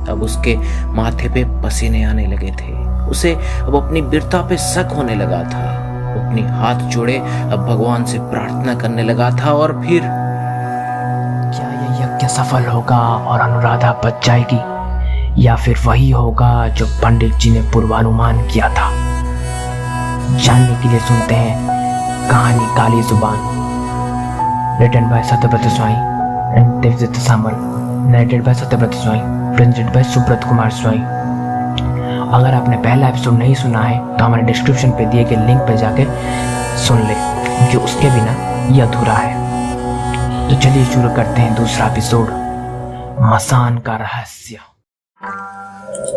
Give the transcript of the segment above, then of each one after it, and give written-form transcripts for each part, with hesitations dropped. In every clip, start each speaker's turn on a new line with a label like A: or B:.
A: अब उसके माथे पे पसीने आने लगे थे। उसे अब अपनी वीरता पे शक होने लगा था। वो अपनी हाथ जोड़े अब भगवान से प्रार्थना करने लगा था। और फिर
B: क्या ये यज्ञ सफल होगा और अनुराधा बच जाएगी, या फिर वही होगा जो पंडित जी ने पूर्वानुमान किया था? जानने के लिए सुनते हैं कहानी Kali Zuban, written by Satyabrata Swain and Devdutt Samal, narrated by Satyabrata Swain, presented by Subrat Kumar Swain. अगर आपने पहला एपिसोड नहीं सुना है तो हमारे डिस्क्रिप्शन पे दिए गए लिंक पे जाके सुन ले, क्योंकि उसके बिना यह अधूरा है। तो चलिए शुरू करते हैं दूसरा एपिसोड, मसान का रहस्य।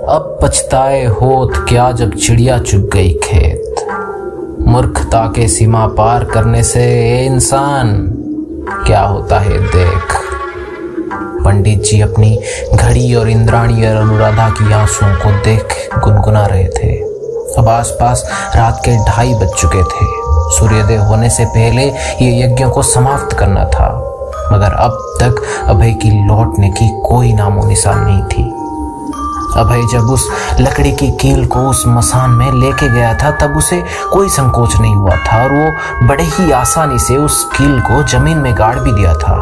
A: अब पछताए होत क्या जब चिड़िया चुग गई खेत, मूर्खता के सीमा पार करने से ए इंसान क्या होता है देख। पंडित जी अपनी घड़ी और इंद्राणी और अनुराधा की आंसुओं को देख गुनगुना रहे थे। अब आसपास रात के 2:30 बज चुके थे। सूर्योदय होने से पहले ये यज्ञ को समाप्त करना था, मगर अब तक अभय की लौटने की कोई नामो निशान नहीं थी। अभय जब उस लकड़ी की कील को उस मसान में लेके गया था तब उसे कोई संकोच नहीं हुआ था और वो बड़े ही आसानी से उस कील को जमीन में गाड़ भी दिया था।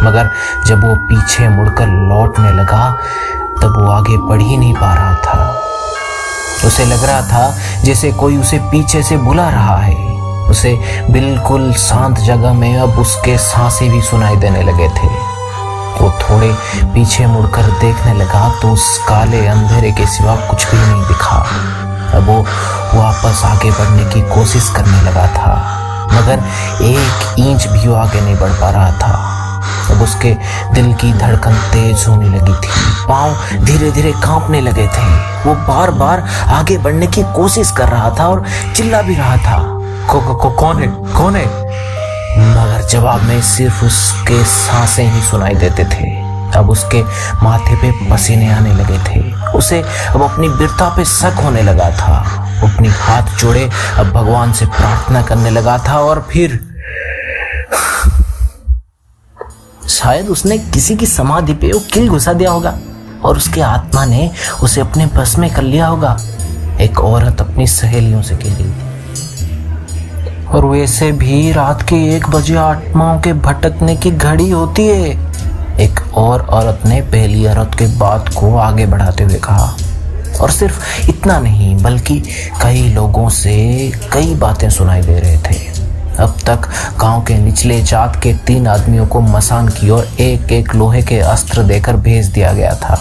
A: मगर जब वो पीछे मुड़कर लौटने लगा तब वो आगे बढ़ ही नहीं पा रहा था। उसे लग रहा था जैसे कोई उसे पीछे से बुला रहा है। उसे बिल्कुल शांत जगह में अब उसके सांसें भी सुनाई देने लगे थे। वो थोड़े पीछे मुड़कर देखने लगा तो उस काले अंधेरे के सिवा कुछ भी नहीं दिखा। अब वो वापस आगे बढ़ने की कोशिश करने लगा था, मगर 1 इंच भी वो आगे नहीं बढ़ पा रहा था। अब उसके दिल की धड़कन तेज होने लगी थी, पांव धीरे धीरे कांपने लगे थे। वो बार बार आगे बढ़ने की कोशिश कर रहा था और चिल्ला भी रहा था, कौन है? मगर जवाब में सिर्फ उसके सांसें ही सुनाई देते थे। अब उसके माथे पे पसीने आने लगे थे। उसे अब अपनी वीरता पे शक होने लगा था। वो अपनी हाथ जोड़े अब भगवान से प्रार्थना करने लगा था। और फिर शायद उसने किसी की समाधि पे वो कील घुसा दिया होगा और उसके आत्मा ने उसे अपने बस में कर लिया होगा। एक औरत अपनी सहेलियों से कह रही थी, और वैसे भी रात के 1 बजे आत्माओं के भटकने की घड़ी होती है। एक और औरत ने पहली औरत के बात को आगे बढ़ाते हुए कहा। और सिर्फ इतना नहीं बल्कि कई लोगों से कई बातें सुनाई दे रहे थे। अब तक गांव के निचले जात के 3 आदमियों को मसान की ओर एक लोहे के अस्त्र देकर भेज दिया गया था।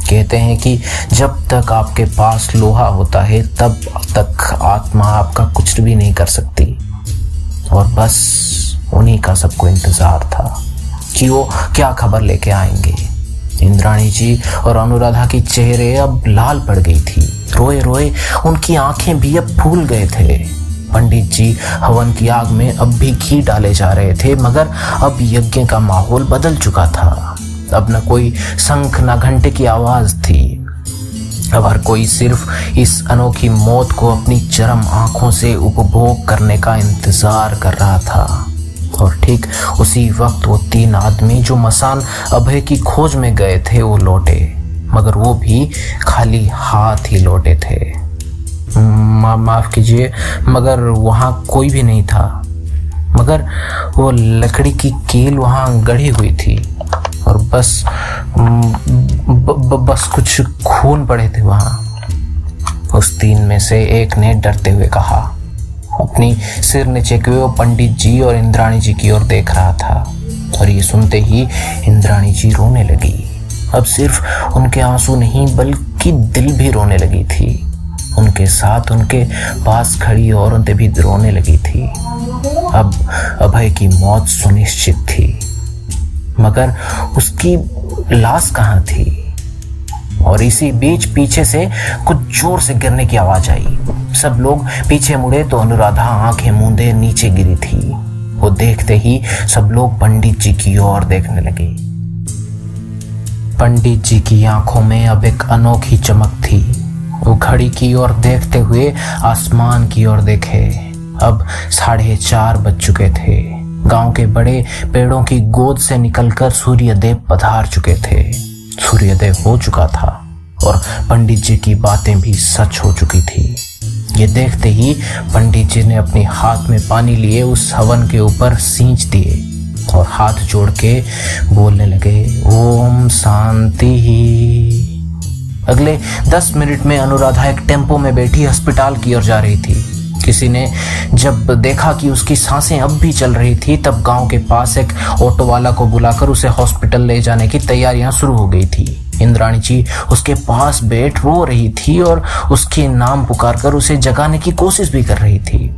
A: कहते हैं कि जब तक आपके पास लोहा होता है तब तक आत्मा आपका कुछ भी नहीं कर सकती। और बस उन्हीं का सबको इंतजार था कि वो क्या खबर लेके आएंगे। इंद्राणी जी और अनुराधा की चेहरे अब लाल पड़ गई थी। रोए रोए उनकी आंखें भी अब फूल गए थे। पंडित जी हवन की आग में अब भी घी डाले जा रहे थे, मगर अब यज्ञ का माहौल बदल चुका था। अब न कोई शंख न घंटे की आवाज थी। अब हर कोई सिर्फ इस अनोखी मौत को अपनी चरम आंखों से उपभोग करने का इंतजार कर रहा था। और ठीक उसी वक्त वो 3 आदमी जो मसान अभय की खोज में गए थे वो लौटे, मगर वो भी खाली हाथ ही लौटे थे। माफ कीजिए, मगर वहाँ कोई भी नहीं था, मगर वो लकड़ी की कील वहाँ गड़ी हुई थी और बस कुछ खून पड़े थे वहाँ। उस 3 में से एक ने डरते हुए कहा। अपनी सिर नीचे किए वो पंडित जी और इंद्राणी जी की ओर देख रहा था। और ये सुनते ही इंद्राणी जी रोने लगी। अब सिर्फ उनके आंसू नहीं बल्कि दिल भी रोने लगी थी। उनके साथ उनके पास खड़ी औरतें भी रोने लगी थी। अब अभय की मौत सुनिश्चित थी, मगर उसकी लाश कहाँ थी? और इसी बीच पीछे से कुछ जोर से गिरने की आवाज आई। सब लोग पीछे मुड़े तो अनुराधा आंखें मूंदे नीचे गिरी थी। वो देखते ही सब लोग पंडित जी की ओर देखने लगे। पंडित जी की आंखों में अब एक अनोखी चमक थी। वो घड़ी की ओर देखते हुए आसमान की ओर देखे। अब 4:30 बज चुके थे। गांव के बड़े पेड़ों की गोद से निकलकर सूर्यदेव पधार चुके थे। सूर्योदय हो चुका था। और पंडित जी की बातें भी सच हो चुकी थी। ये देखते ही पंडित जी ने अपने हाथ में पानी लिए उस हवन के ऊपर सींच दिए और हाथ जोड़ के बोलने लगे, ओम शांति ही। अगले 10 मिनट में अनुराधा एक टेम्पो में बैठी अस्पताल की ओर जा रही थी। किसी ने जब देखा कि उसकी सांसें अब भी चल रही थी, तब गांव के पास एक ऑटो वाला को बुलाकर उसे हॉस्पिटल ले जाने की तैयारियां शुरू हो गई थी। इंद्राणी जी उसके पास बैठ रो रही थी और उसके नाम पुकारकर उसे जगाने की कोशिश भी कर रही थी।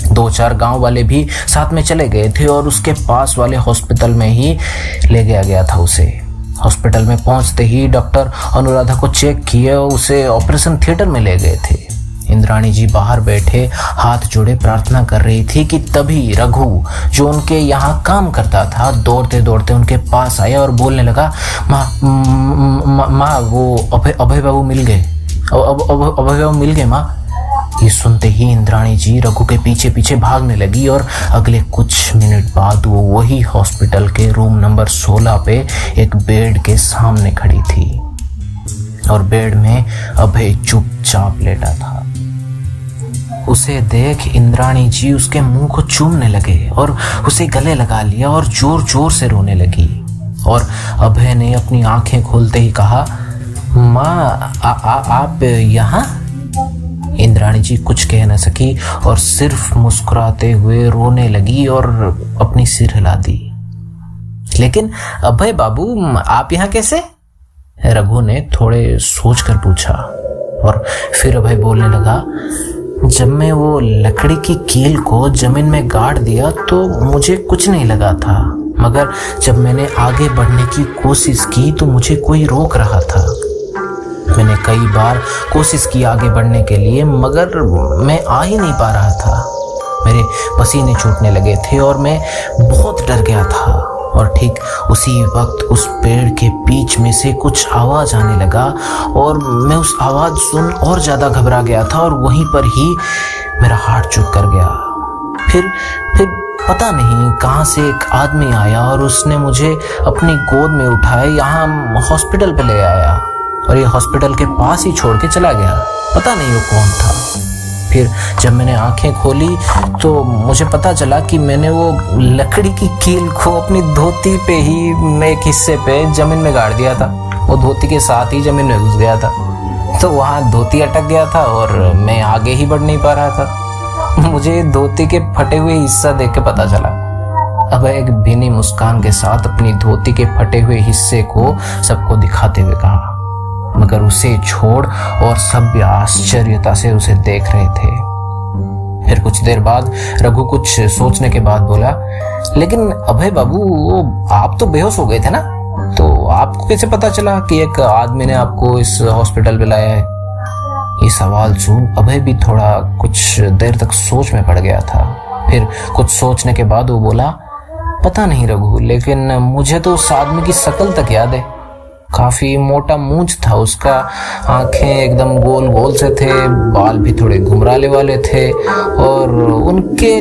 A: 2-4 गांव वाले भी साथ में चले गए थे और उसके पास वाले हॉस्पिटल में ही ले गया था उसे। हॉस्पिटल में पहुंचते ही डॉक्टर अनुराधा को चेक किए और उसे ऑपरेशन थिएटर में ले गए थे। इंद्राणी जी बाहर बैठे हाथ जोड़े प्रार्थना कर रही थी कि तभी रघु, जो उनके यहाँ काम करता था, दौड़ते दौड़ते उनके पास आया और बोलने लगा, माँ वो अभय बाबू मिल गए, अभय बाबू मिल गए माँ। ये सुनते ही इंद्राणी जी रघु के पीछे पीछे भागने लगी और अगले कुछ मिनट बाद वो वही हॉस्पिटल के रूम नंबर 16 पे एक बेड के सामने खड़ी थी और बेड में अभय चुपचाप लेटा था। उसे देख इंद्राणी जी उसके मुंह को चूमने लगे और उसे गले लगा लिया और जोर जोर से रोने लगी। और अभय ने अपनी आंखें खोलते ही कहा, माँ आप यहाँ? इंद्राणी जी कुछ कह न सकी और सिर्फ मुस्कुराते हुए रोने लगी और अपनी सिर हिला दी। लेकिन अभय बाबू आप यहाँ कैसे? रघु ने थोड़े सोचकर पूछा और फिर अभय बोलने लगा, जब मैं वो लकड़ी की कील को जमीन में गाड़ दिया तो मुझे कुछ नहीं लगा था, मगर जब मैंने आगे बढ़ने की कोशिश की तो मुझे कोई रोक रहा था। मैंने कई बार कोशिश की आगे बढ़ने के लिए, मगर मैं आ ही नहीं पा रहा था। मेरे पसीने छूटने लगे थे और मैं बहुत डर गया था। और ठीक उसी वक्त उस पेड़ के बीच में से कुछ आवाज आने लगा और मैं उस आवाज सुन और ज्यादा घबरा गया था और वहीं पर ही मेरा हार्ट चुप कर गया। फिर पता नहीं कहाँ से एक आदमी आया और उसने मुझे अपनी गोद में उठाए यहाँ हॉस्पिटल पे ले आया और ये हॉस्पिटल के पास ही छोड़ के चला गया। पता नहीं वो कौन था। फिर जब मैंने आंखें खोली तो मुझे पता चला कि मैंने वो लकड़ी की कील को अपनी धोती पे ही एक हिस्से पे जमीन में गाड़ दिया था। वो धोती के साथ ही जमीन में घुस गया था, तो वहाँ धोती अटक गया था और मैं आगे ही बढ़ नहीं पा रहा था। मुझे धोती के फटे हुए हिस्सा देख के पता चला। अब एक भीनी मुस्कान के साथ अपनी धोती के फटे हुए हिस्से को सबको दिखाते हुए कहा, मगर उसे छोड़ और सब आश्चर्यता से उसे देख रहे थे। फिर कुछ देर बाद रघु कुछ सोचने के बाद बोला, लेकिन अभय बाबू आप तो बेहोश हो गए थे ना, तो आपको कैसे पता चला कि एक आदमी ने आपको इस हॉस्पिटल पे लाया है? ये सवाल सुन अभय भी थोड़ा कुछ देर तक सोच में पड़ गया था। फिर कुछ सोचने के बाद वो बोला, पता नहीं रघु, लेकिन मुझे तो उस आदमी की शक्ल तक याद है। काफी मोटा मूंछ था उसका, आंखें एकदम गोल गोल से थे, बाल भी थोड़े घुमराले वाले थे और उनके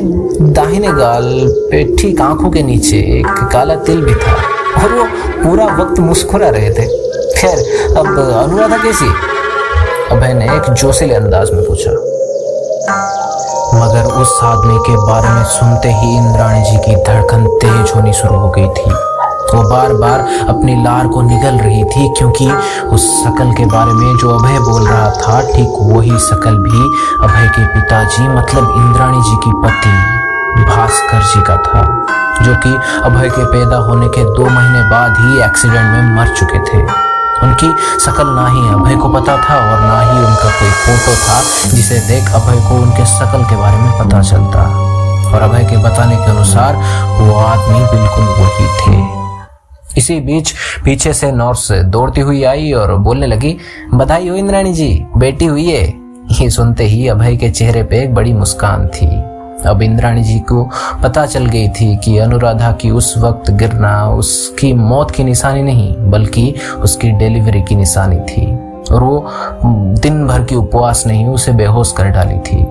A: दाहिने गाल पे ठीक आंखों के नीचे एक काला तिल भी था और वो पूरा वक्त मुस्कुरा रहे थे। खैर अब अनुराधा कैसी? अभय ने एक जोशीले अंदाज में पूछा। मगर उस आदमी के बारे में सुनते ही इंद्राणी जी की धड़कन तेज होनी शुरू हो गई थी। वो बार बार अपनी लार को निगल रही थी, क्योंकि उस शकल के बारे में जो अभय बोल रहा था, ठीक वही शकल भी अभय के पिताजी मतलब इंद्राणी जी की पति भास्कर जी का था, जो कि अभय के पैदा होने के 2 महीने बाद ही एक्सीडेंट में मर चुके थे। उनकी शकल ना ही अभय को पता था और ना ही उनका कोई फोटो था जिसे देख अभय को उनके शकल के बारे में पता चलता। और अभय के बताने के अनुसार वो आदमी बिल्कुल वही थे। इसी बीच पीछे से नर्स दौड़ती हुई आई और बोलने लगी, बधाई हो इंद्राणी जी, बेटी हुई है। ये सुनते ही अभय के चेहरे पे एक बड़ी मुस्कान थी। अब इंद्राणी जी को पता चल गई थी कि अनुराधा की उस वक्त गिरना उसकी मौत की निशानी नहीं, बल्कि उसकी डिलीवरी की निशानी थी और वो दिन भर की उपवास नहीं उसे बेहोश कर डाली थी।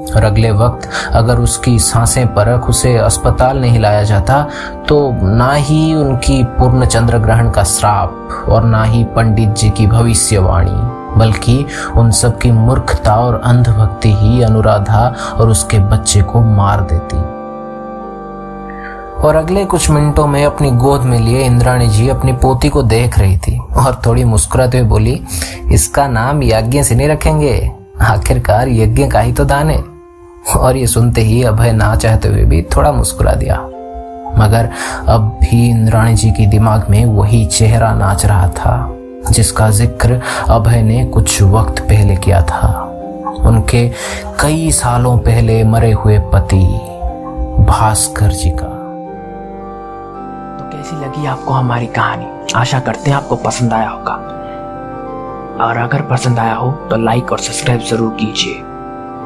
A: और अगले वक्त अगर उसकी सांसें परख उसे अस्पताल नहीं लाया जाता तो ना ही उनकी पूर्ण चंद्र ग्रहण का श्राप और ना ही पंडित जी की भविष्यवाणी, बल्कि उन सब की मूर्खता और अंधभक्ति ही अनुराधा और उसके बच्चे को मार देती। और अगले कुछ मिनटों में अपनी गोद में लिए इंद्राणी जी अपनी पोती को देख रही थी और थोड़ी मुस्कुराते हुए बोली, इसका नाम यज्ञ से नहीं रखेंगे, आखिरकार यज्ञ का ही तो दान है। और ये सुनते ही अभय ना चाहते हुए भी थोड़ा मुस्कुरा दिया, मगर अब भी इंद्राणी जी की दिमाग में वही चेहरा नाच रहा था जिसका जिक्र अभय ने कुछ वक्त पहले किया था, उनके कई सालों पहले मरे हुए पति भास्कर जी का।
B: तो कैसी लगी आपको हमारी कहानी? आशा करते हैं आपको पसंद आया होगा, और अगर पसंद आया हो तो लाइक और सब्सक्राइब जरूर कीजिए,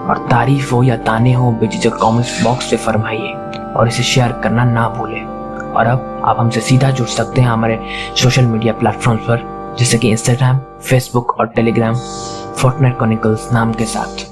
B: और तारीफ हो या ताने हो बेझिझक कमेंट्स बॉक्स से फरमाइए, और इसे शेयर करना ना भूलें। और अब आप हमसे सीधा जुड़ सकते हैं हमारे सोशल मीडिया प्लेटफॉर्म्स पर, जैसे कि इंस्टाग्राम, फेसबुक और टेलीग्राम, फोर्टनाइट क्रॉनिकल्स नाम के साथ।